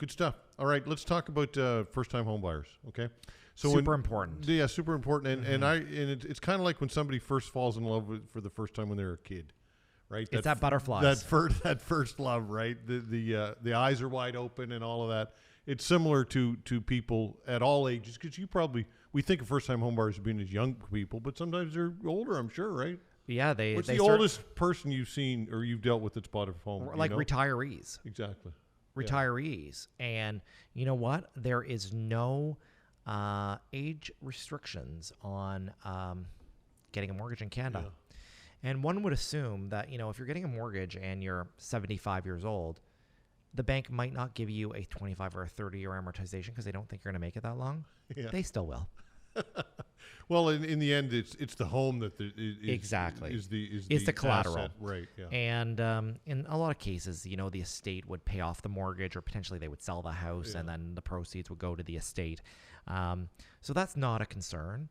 Good stuff. All right, let's talk about first-time home buyers. Okay, so super important. Yeah, super important. And it's kind of like when somebody first falls in love for the first time when they're a kid, right? It's that butterflies. That first love, right? The eyes are wide open and all of that. It's similar to people at all ages, because we think of first-time home buyers as being as young people, but sometimes they're older. I'm sure, right? Yeah, What's the oldest person you've seen or you've dealt with that's bought a home? Like retirees. Exactly. Retirees. Yeah. And you know what? There is no age restrictions on getting a mortgage in Canada. Yeah. And one would assume that, if you're getting a mortgage and you're 75 years old, the bank might not give you a 25 or a 30-year amortization because they don't think you're going to make it that long. Yeah. They still will. Well, in the end, it's the home that exactly is the collateral, asset. Right? Yeah. And in a lot of cases, the estate would pay off the mortgage, or potentially they would sell the house, and then the proceeds would go to the estate. So that's not a concern.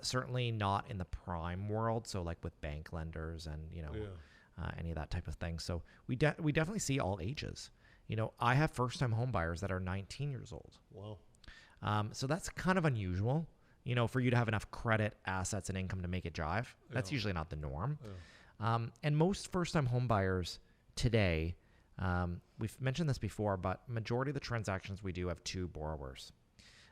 Certainly not in the prime world. So like with bank lenders and any of that type of thing. So we definitely see all ages. I have first-time home buyers that are 19 years old. Wow. So that's kind of unusual. For you to have enough credit, assets, and income to make it jive. That's usually not the norm. Yeah. And most first-time home buyers today, we've mentioned this before, but majority of the transactions we do have two borrowers.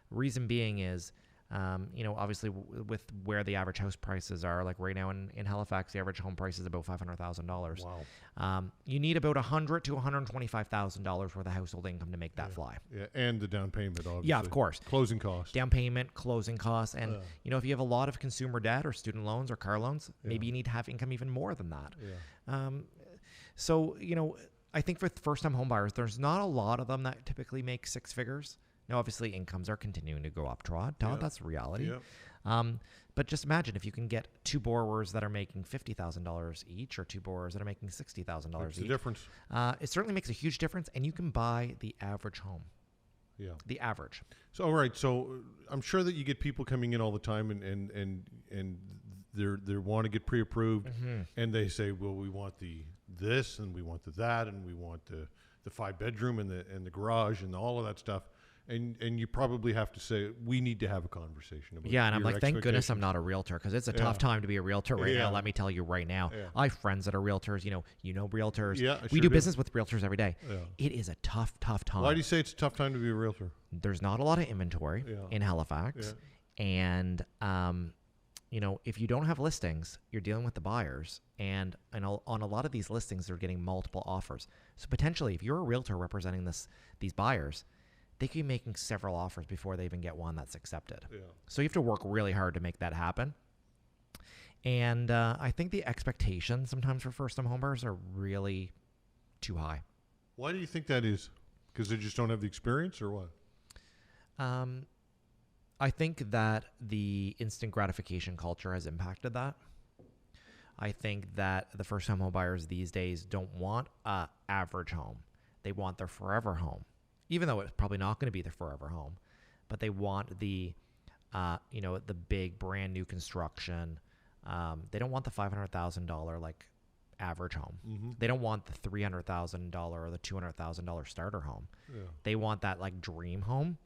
Reason being is, obviously with where the average house prices are, like right now in Halifax, the average home price is about $500,000. Wow. You need about $100,000 to $125,000 worth of household income to make that fly. Yeah, and the down payment, obviously. Yeah, of course. Closing costs. Down payment, closing costs, and if you have a lot of consumer debt or student loans or car loans, maybe you need to have income even more than that. Yeah. So I think for first-time home buyers, there's not a lot of them that typically make six figures. Now, obviously, incomes are continuing to go up, Todd. Yeah. That's reality. Yeah. But just imagine if you can get two borrowers that are making $50,000 each, or two borrowers that are making $60,000 each. Makes a difference. It certainly makes a huge difference, and you can buy the average home. Yeah. The average. So, all right. So, I'm sure that you get people coming in all the time, and they want to get pre-approved, and they say, well, we want this, and we want that, and we want the 5-bedroom and the garage and all of that stuff. And you probably have to say, we need to have a conversation about and I'm like, thank goodness I'm not a realtor, because it's a tough time to be a realtor right now. Let me tell you right now. Yeah. I have friends that are realtors. You know realtors. Yeah, we do business with realtors every day. Yeah. It is a tough time. Why do you say it's a tough time to be a realtor? There's not a lot of inventory in Halifax. Yeah. And, if you don't have listings, you're dealing with the buyers. And on a lot of these listings, they're getting multiple offers. So potentially, if you're a realtor representing these buyers, they could be making several offers before they even get one that's accepted. Yeah. So you have to work really hard to make that happen. And I think the expectations sometimes for first-time homebuyers are really too high. Why do you think that is? Because they just don't have the experience, or what? I think that the instant gratification culture has impacted that. I think that the first-time homebuyers these days don't want an average home. They want their forever home. Even though it's probably not going to be their forever home, but they want the big brand new construction. They don't want the $500,000 like average home. Mm-hmm. They don't want the $300,000 or the $200,000 starter home. Yeah. They want that like dream home.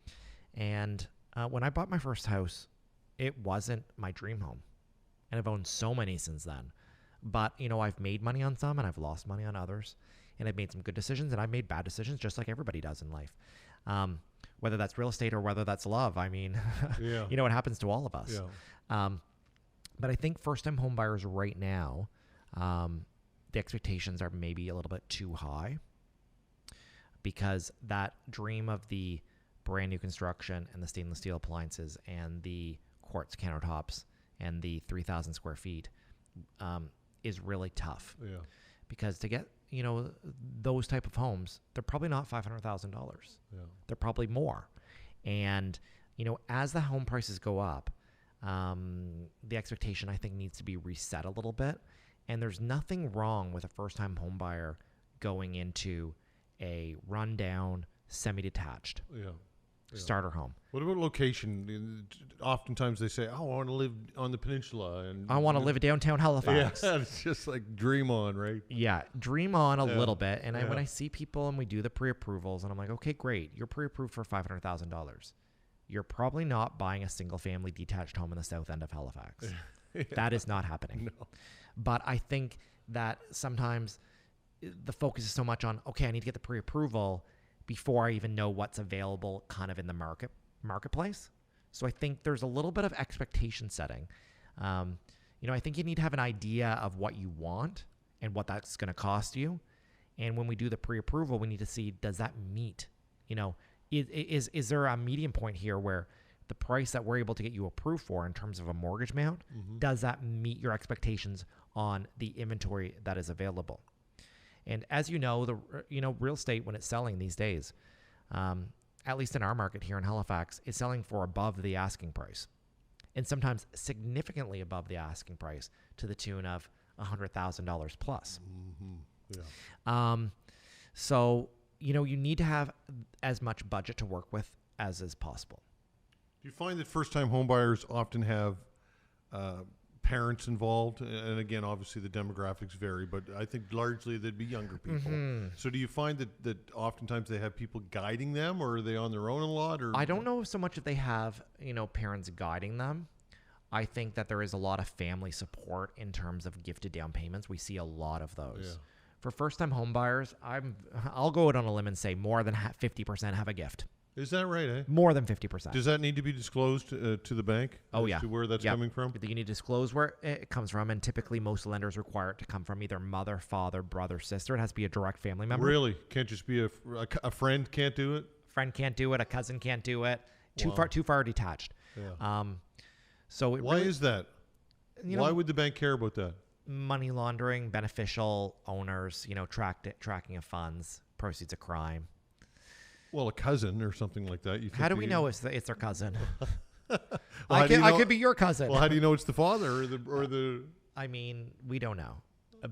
And when I bought my first house, it wasn't my dream home, and I've owned so many since then. But I've made money on some, and I've lost money on others. And I've made some good decisions, and I've made bad decisions, just like everybody does in life. Whether that's real estate or whether that's love, I mean, it happens to all of us. Yeah. But I think first-time home buyers right now, the expectations are maybe a little bit too high, because that dream of the brand new construction and the stainless steel appliances and the quartz countertops and the 3,000 square feet is really tough. Yeah. Because to get those type of homes, they're probably not $500,000. Yeah. They're probably more. And, as the home prices go up, the expectation, I think, needs to be reset a little bit. And there's nothing wrong with a first-time home buyer going into a rundown, semi-detached. Yeah. starter home. What about location? Oftentimes they say, "Oh, I want to live on the peninsula," and I want to live downtown Halifax. Yeah, it's just like dream on, right? Yeah, dream on a little bit. And Yeah. when I see people and we do the pre-approvals, and I'm like, okay, great, you're pre-approved for $500,000. You're probably not buying a single-family detached home in the south end of Halifax. Yeah. That is not happening. No. But I think that sometimes the focus is so much on, okay, I need to get the pre-approval before I even know what's available kind of in the marketplace. So I think there's a little bit of expectation setting. I think you need to have an idea of what you want and what that's going to cost you. And when we do the pre-approval, we need to see, does that meet, is there a medium point here where the price that we're able to get you approved for in terms of a mortgage amount, does that meet your expectations on the inventory that is available? And as you know, real estate, when it's selling these days, at least in our market here in Halifax, is selling for above the asking price, and sometimes significantly above the asking price, to the tune of $100,000 plus. Yeah. So you need to have as much budget to work with as is possible. Do you find that first-time homebuyers often have parents involved? And again, obviously the demographics vary, but I think largely they'd be younger people. So do you find that oftentimes they have people guiding them, or are they on their own a lot? Or I don't know so much if they have, parents guiding them. I think that there is a lot of family support in terms of gifted down payments. We see a lot of those. Yeah. For first-time home buyers, I'll go out on a limb and say more than 50% have a gift. Is that right, eh? More than 50%. Does that need to be disclosed to the bank? Oh, as yeah. to where that's coming from? You need to disclose where it comes from, and typically most lenders require it to come from either mother, father, brother, sister. It has to be a direct family member. Really? Can't just be a friend can't do it? Friend can't do it. A cousin can't do it. Wow. Too far detached. Yeah. So Why is that? Why would the bank care about that? Money laundering, beneficial owners, tracking of funds, proceeds of crime. Well, a cousin or something like that. How do we know it's their cousin? I could be your cousin. Well, how do you know it's the father or the? I mean, we don't know.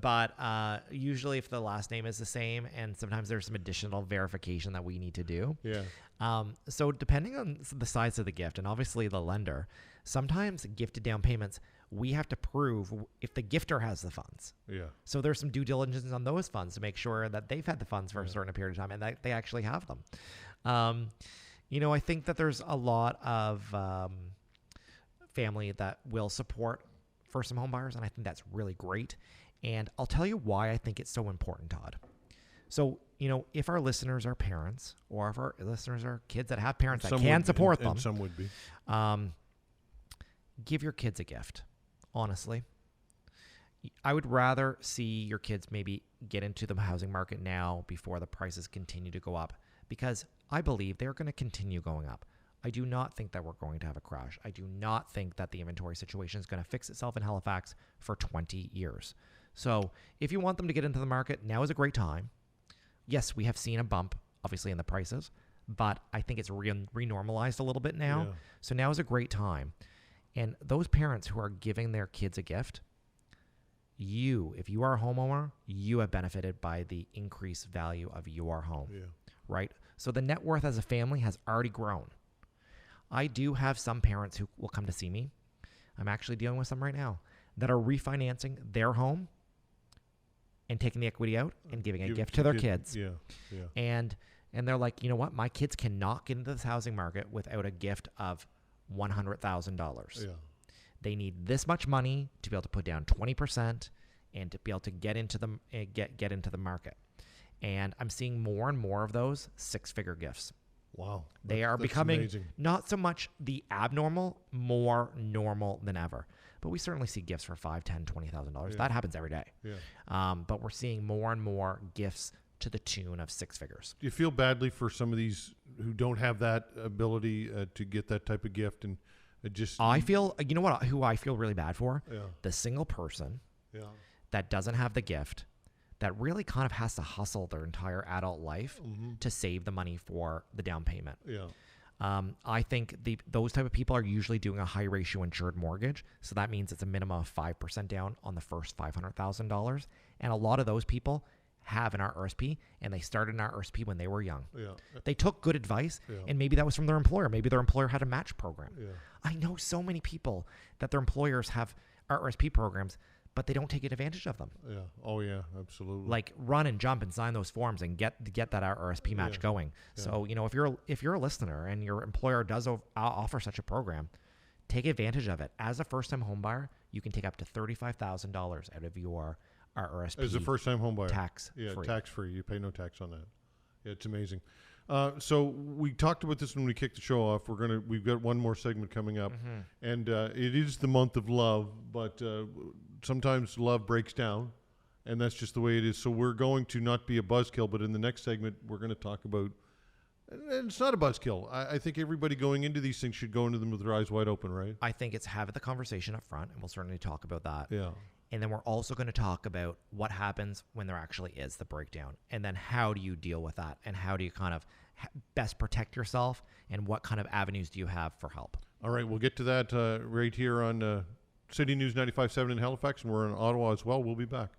But usually if the last name is the same, and sometimes there's some additional verification that we need to do. Yeah. So depending on the size of the gift and obviously the lender, sometimes gifted down payments, we have to prove if the gifter has the funds. Yeah. So there's some due diligence on those funds to make sure that they've had the funds for a certain period of time and that they actually have them. I think that there's a lot of family that will support first-time home buyers, and I think that's really great. And I'll tell you why I think it's so important, Todd. So, if our listeners are parents, or if our listeners are kids that have parents that can support them, and some would be, give your kids a gift. Honestly, I would rather see your kids maybe get into the housing market now before the prices continue to go up, because I believe they're going to continue going up. I do not think that we're going to have a crash. I do not think that the inventory situation is going to fix itself in Halifax for 20 years. So if you want them to get into the market, now is a great time. Yes, we have seen a bump, obviously, in the prices, but I think it's renormalized a little bit now. Yeah. So now is a great time. And those parents who are giving their kids a gift, if you are a homeowner, you have benefited by the increased value of your home, right? So the net worth as a family has already grown. I do have some parents who will come to see me. I'm actually dealing with some right now that are refinancing their home and taking the equity out and giving a gift to their kids. Yeah. And they're like, you know what? My kids cannot get into this housing market without a gift of $100,000. Yeah. They need this much money to be able to put down 20% and to be able to get into the market. And I'm seeing more and more of those six-figure gifts. Wow. They are becoming not so much the abnormal, more normal than ever. But we certainly see gifts for $5,000, $10,000, $20,000. That happens every day. Yeah. But we're seeing more and more gifts to the tune of six figures. Do you feel badly for some of these who don't have that ability to get that type of gift? And I feel, who I feel really bad for? Yeah. The single person Yeah. that doesn't have the gift, that really kind of has to hustle their entire adult life to save the money for the down payment. Yeah. I think those type of people are usually doing a high ratio insured mortgage. So that means it's a minimum of 5% down on the first $500,000. And a lot of those people have an RRSP, and they started an RRSP when they were young. Yeah. They took good advice, Yeah. and maybe that was from their employer. Maybe their employer had a match program. Yeah. I know so many people that their employers have RRSP programs, but they don't take advantage of them. Yeah. Oh yeah, absolutely. Like run and jump and sign those forms and get that RRSP match Yeah. going. Yeah. So, if you're a listener and your employer does offer such a program, take advantage of it. As a first-time home buyer, you can take up to $35,000 out of your RRSP. As a first-time home buyer. Tax Yeah, free. tax-free. You pay no tax on that. Yeah, it's amazing. So we talked about this when we kicked the show off. We've got one more segment coming up, and it is the month of love, but sometimes love breaks down, and that's just the way it is. So we're going to not be a buzzkill, but in the next segment, we're going to talk about. And it's not a buzzkill. I think everybody going into these things should go into them with their eyes wide open, right? I think it's have the conversation up front, and we'll certainly talk about that. Yeah. And then we're also going to talk about what happens when there actually is the breakdown. And then how do you deal with that? And how do you kind of best protect yourself? And what kind of avenues do you have for help? All right, we'll get to that right here on City News 95.7 in Halifax, and we're in Ottawa as well. We'll be back.